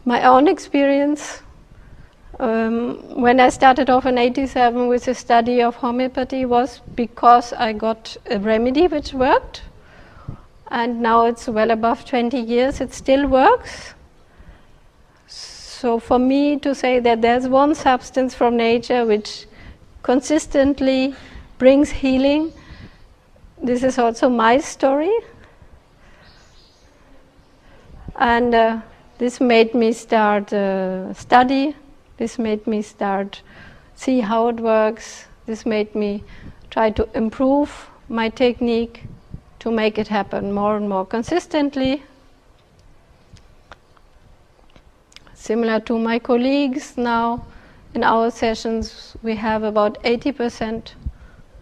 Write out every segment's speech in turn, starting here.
My own experience, when I started off in '87 with the study of homeopathy, was because I got a remedy which worked, and now it's well above 20 years, it still works. So for me to say that there's one substance from nature which consistently brings healing, this is also my story. And this made me start study, this made me start see how it works, this made me try to improve my technique to make it happen more and more consistently. Similar to my colleagues now, in our sessions we have about 80%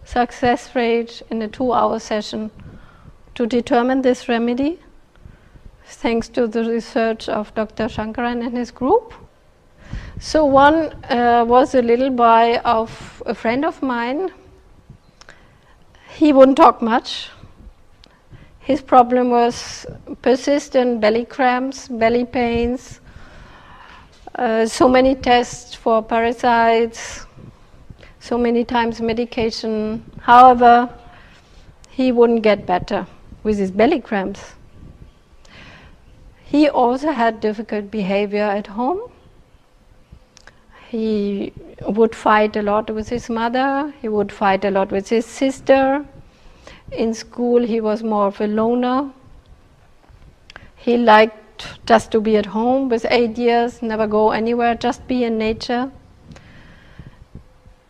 success rate in a 2-hour session to determine this remedy, thanks to the research of Dr. Shankaran and his group. So one was a little boy of a friend of mine. He wouldn't talk much. His problem was persistent belly cramps, belly pains, so many tests for parasites, so many times medication. However, he wouldn't get better with his belly cramps. He also had difficult behavior at home. He would fight a lot with his mother, he would fight a lot with his sister. In school he was more of a loner. He liked just to be at home with 8 years, never go anywhere, just be in nature.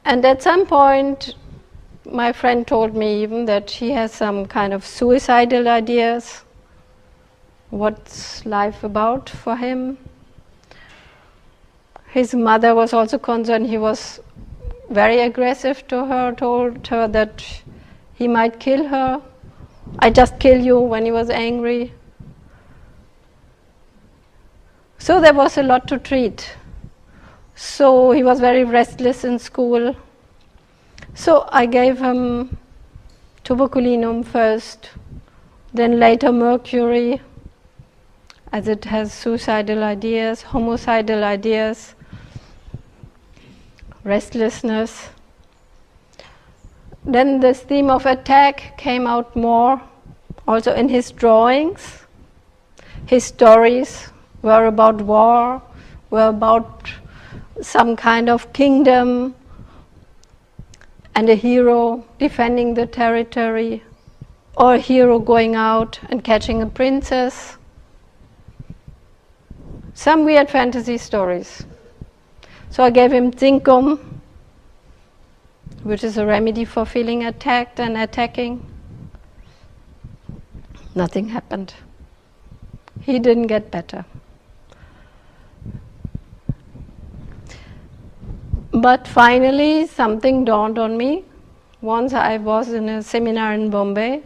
And at some point my friend told me even that he has some kind of suicidal ideas. What's life about for him? His mother was also concerned. He was very aggressive to her, told her that he might kill her. I just kill you, when he was angry. So there was a lot to treat. So he was very restless in school. So I gave him tuberculinum first, then later mercury, as it has suicidal ideas, homicidal ideas, restlessness. Then this theme of attack came out more, also in his drawings. His stories were about war, were about some kind of kingdom, and a hero defending the territory, or a hero going out and catching a princess. Some weird fantasy stories. So I gave him zinkum, which is a remedy for feeling attacked and attacking. Nothing happened. He didn't get better. But finally something dawned on me. Once I was in a seminar in Bombay,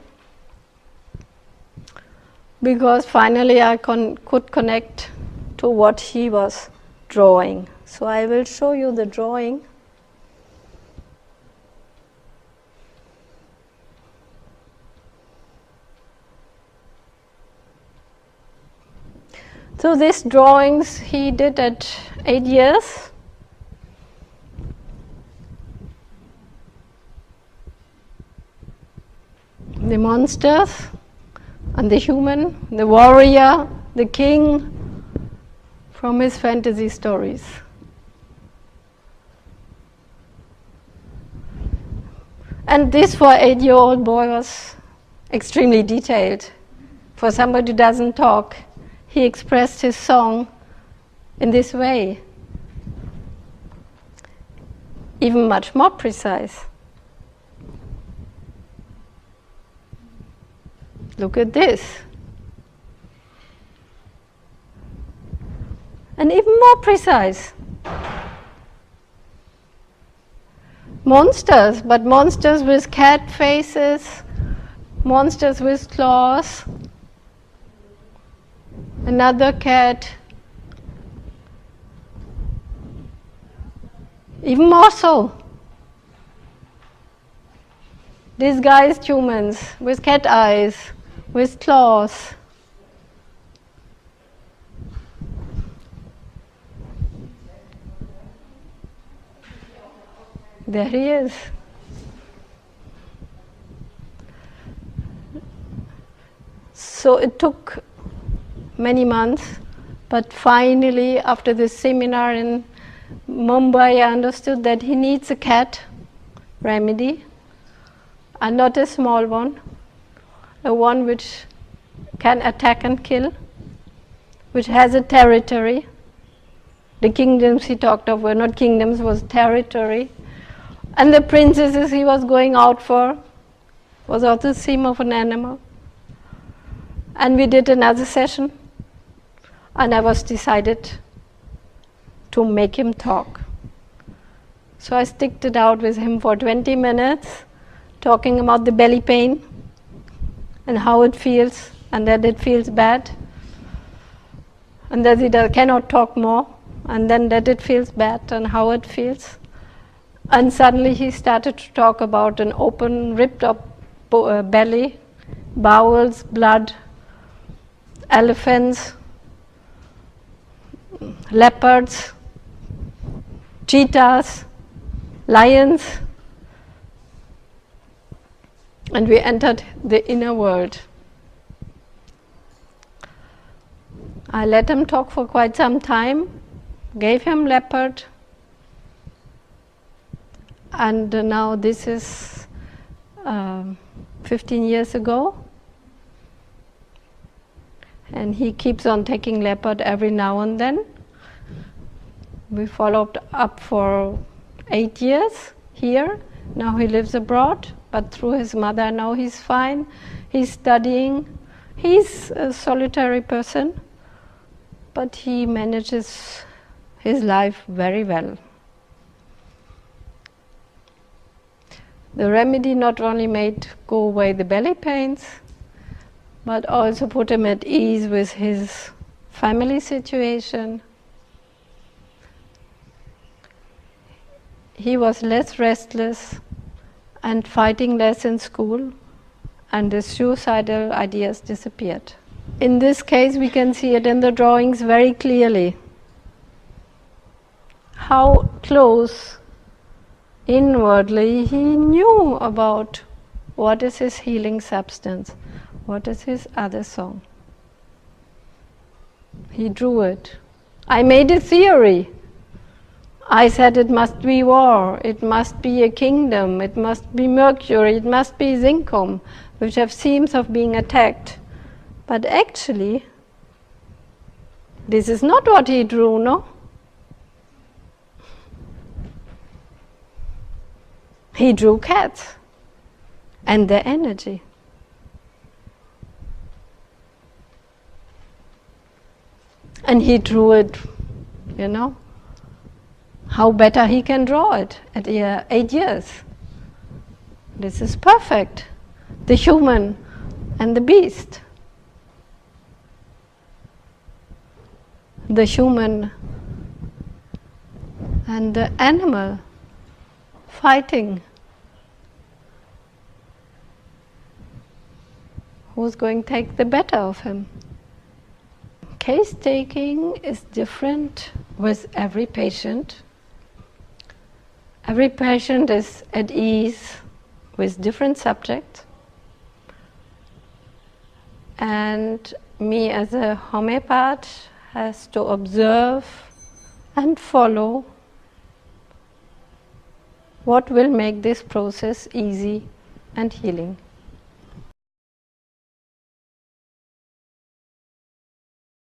because finally I could connect to what he was drawing. So I will show you the drawing. So these drawings he did at 8 years. The monsters and the human, the warrior, the king, from his fantasy stories. And this for an 8-year-old boy was extremely detailed. For somebody who doesn't talk, he expressed his song in this way, even much more precise. Look at this. And even more precise. Monsters, but monsters with cat faces, monsters with claws, another cat, even more so. Disguised humans with cat eyes, with claws. There he is. So it took many months, but finally, after this seminar in Mumbai, I understood that he needs a cat remedy, and not a small one, a one which can attack and kill, which has a territory. The kingdoms he talked of were not kingdoms, was territory. And the princesses he was going out for was also the theme of an animal. And we did another session, and I was decided to make him talk. So I sticked it out with him for 20 minutes, talking about the belly pain and how it feels, and that it feels bad, and that he cannot talk more, and then that it feels bad and how it feels. And suddenly he started to talk about an open, ripped up belly, bowels, blood, elephants, leopards, cheetahs, lions, and we entered the inner world. I let him talk for quite some time, gave him leopard, and now this is 15 years ago, and he keeps on taking leopard every now and then. We followed up for 8 years here. Now he lives abroad, but through his mother now he's fine. He's studying. He's a solitary person, but he manages his life very well. The remedy not only made go away the belly pains, but also put him at ease with his family situation. He was less restless and fighting less in school, and the suicidal ideas disappeared. In this case, we can see it in the drawings very clearly, how close inwardly he knew about what is his healing substance, what is his other song. He drew it. I made a theory. I said it must be war, it must be a kingdom, it must be Mercury, it must be Zincum, which have themes of being attacked. But actually, this is not what he drew, no? He drew cats and their energy. And he drew it, how better he can draw it at 8 years. This is perfect. The human and the beast. The human and the animal fighting. Who's going to take the better of him? Case taking is different with every patient. Every patient is at ease with different subjects. And me as a homeopath has to observe and follow what will make this process easy and healing.